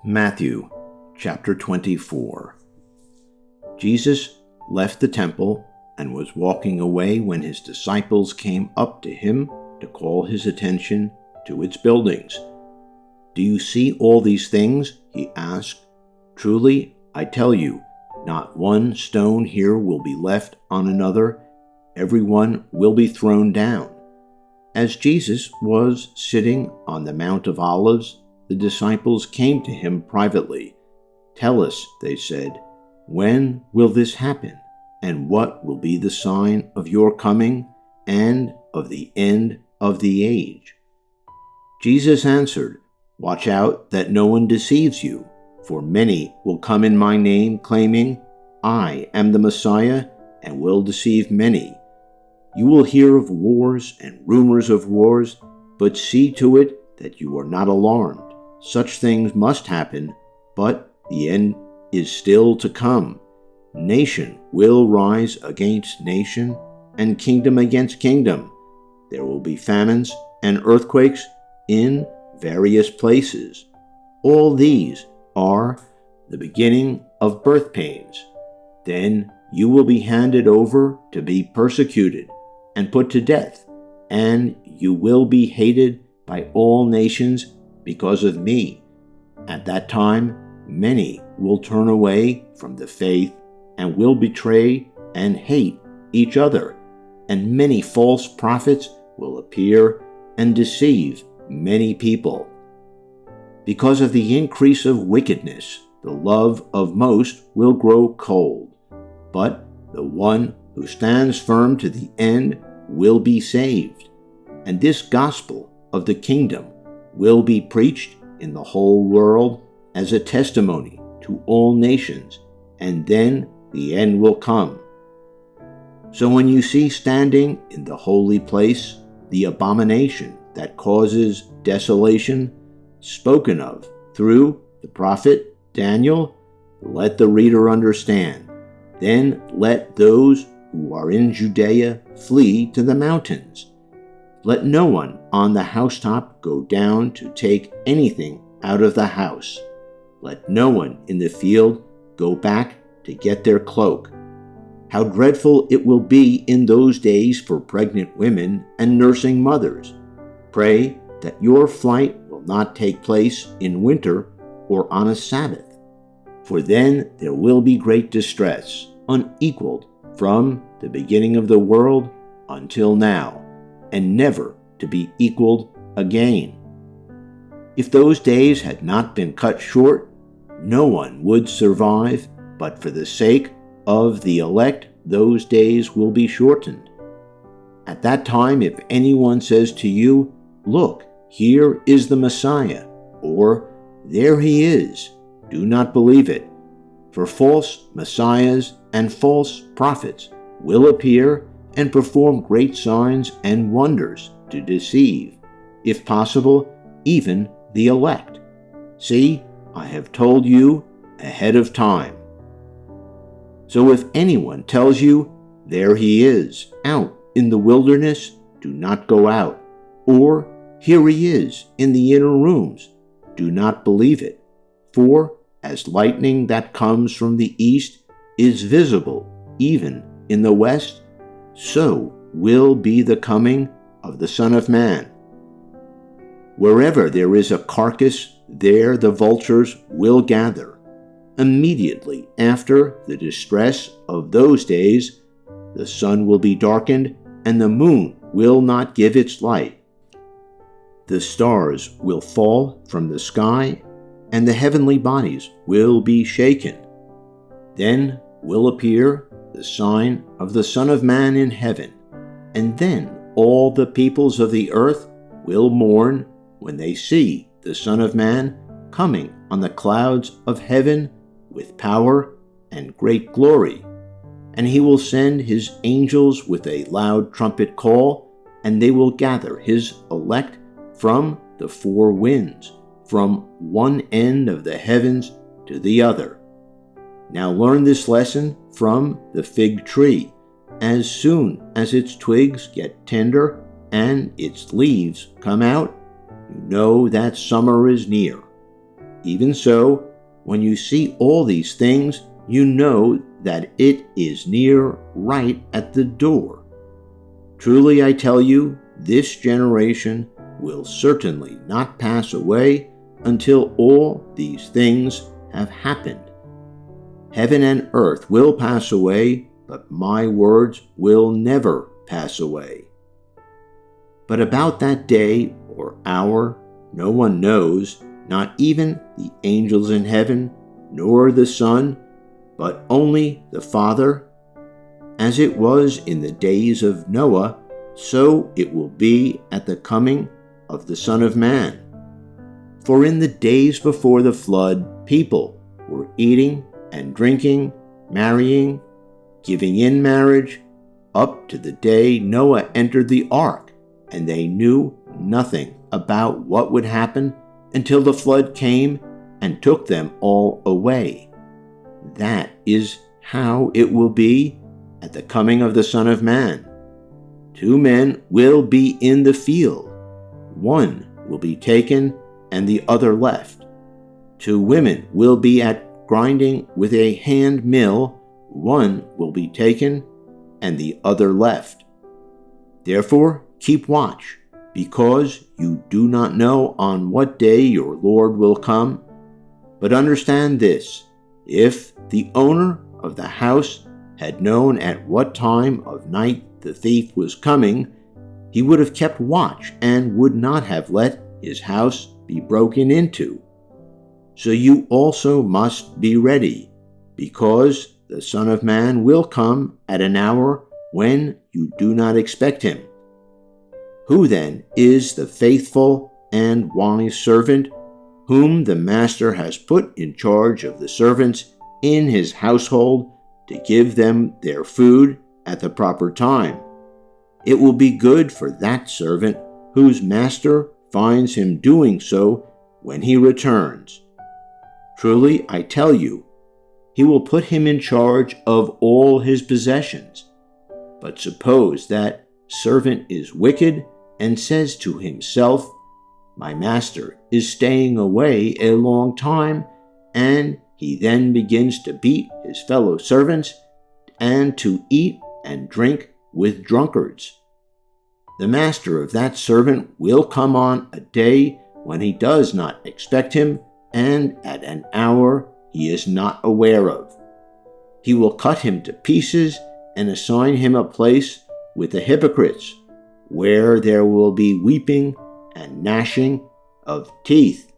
Matthew chapter 24. Jesus left the temple and was walking away when his disciples came up to him to call his attention to its buildings. "Do you see all these things?" he asked. "Truly, I tell you, not one stone here will be left on another. Every one will be thrown down." As Jesus was sitting on the Mount of Olives, the disciples came to him privately. "Tell us," they said, "when will this happen? And what will be the sign of your coming and of the end of the age?" Jesus answered, "Watch out that no one deceives you, for many will come in my name, claiming, 'I am the Messiah,' and will deceive many. You will hear of wars and rumors of wars, but see to it that you are not alarmed. Such things must happen, but the end is still to come. Nation will rise against nation, and kingdom against kingdom. There will be famines and earthquakes in various places. All these are the beginning of birth pains. Then you will be handed over to be persecuted and put to death, and you will be hated by all nations because of me. At that time, many will turn away from the faith and will betray and hate each other, and many false prophets will appear and deceive many people. Because of the increase of wickedness, the love of most will grow cold, but the one who stands firm to the end will be saved. And this gospel of the kingdom will be preached in the whole world as a testimony to all nations, and then the end will come. So when you see standing in the holy place the abomination that causes desolation, spoken of through the prophet Daniel, let the reader understand. Then let those who are in Judea flee to the mountains. Let no one on the housetop go down to take anything out of the house. Let no one in the field go back to get their cloak. How dreadful it will be in those days for pregnant women and nursing mothers. Pray that your flight will not take place in winter or on a Sabbath, for then there will be great distress, unequaled from the beginning of the world until now, and never to be equaled again. If those days had not been cut short, no one would survive, but for the sake of the elect, those days will be shortened. At that time, if anyone says to you, 'Look, here is the Messiah,' or 'There he is,' do not believe it. For false messiahs and false prophets will appear and perform great signs and wonders to deceive, if possible, even the elect. See, I have told you ahead of time. So if anyone tells you, 'There he is, out in the wilderness,' do not go out. Or, 'Here he is in the inner rooms,' do not believe it. For as lightning that comes from the east is visible even in the west, so will be the coming of the Son of Man. Wherever there is a carcass, there the vultures will gather. Immediately after the distress of those days, the sun will be darkened, and the moon will not give its light. The stars will fall from the sky, and the heavenly bodies will be shaken. Then will appear the sign of the Son of Man in heaven, and then all the peoples of the earth will mourn when they see the Son of Man coming on the clouds of heaven with power and great glory. And he will send his angels with a loud trumpet call, and they will gather his elect from the four winds, from one end of the heavens to the other. Now learn this lesson from the fig tree. As soon as its twigs get tender and its leaves come out, you know that summer is near. Even so, when you see all these things, you know that it is near, right at the door. Truly I tell you, this generation will certainly not pass away until all these things have happened. Heaven and earth will pass away, but my words will never pass away. But about that day or hour, no one knows, not even the angels in heaven, nor the Son, but only the Father. As it was in the days of Noah, so it will be at the coming of the Son of Man. For in the days before the flood, people were eating and drinking, marrying, giving in marriage, up to the day Noah entered the ark, and they knew nothing about what would happen until the flood came and took them all away. That is how it will be at the coming of the Son of Man. 2 men will be in the field. One will be taken and the other left. 2 women will be at grinding with a hand mill. One will be taken and the other left. Therefore, keep watch, because you do not know on what day your Lord will come. But understand this, if the owner of the house had known at what time of night the thief was coming, he would have kept watch and would not have let his house be broken into. So you also must be ready, because the Son of Man will come at an hour when you do not expect him. Who then is the faithful and wise servant whom the master has put in charge of the servants in his household to give them their food at the proper time? It will be good for that servant whose master finds him doing so when he returns. Truly, I tell you, he will put him in charge of all his possessions. But suppose that servant is wicked and says to himself, "My master is staying away a long time," and he then begins to beat his fellow servants and to eat and drink with drunkards. The master of that servant will come on a day when he does not expect him, and at an hour he is not aware of. He will cut him to pieces and assign him a place with the hypocrites, where there will be weeping and gnashing of teeth.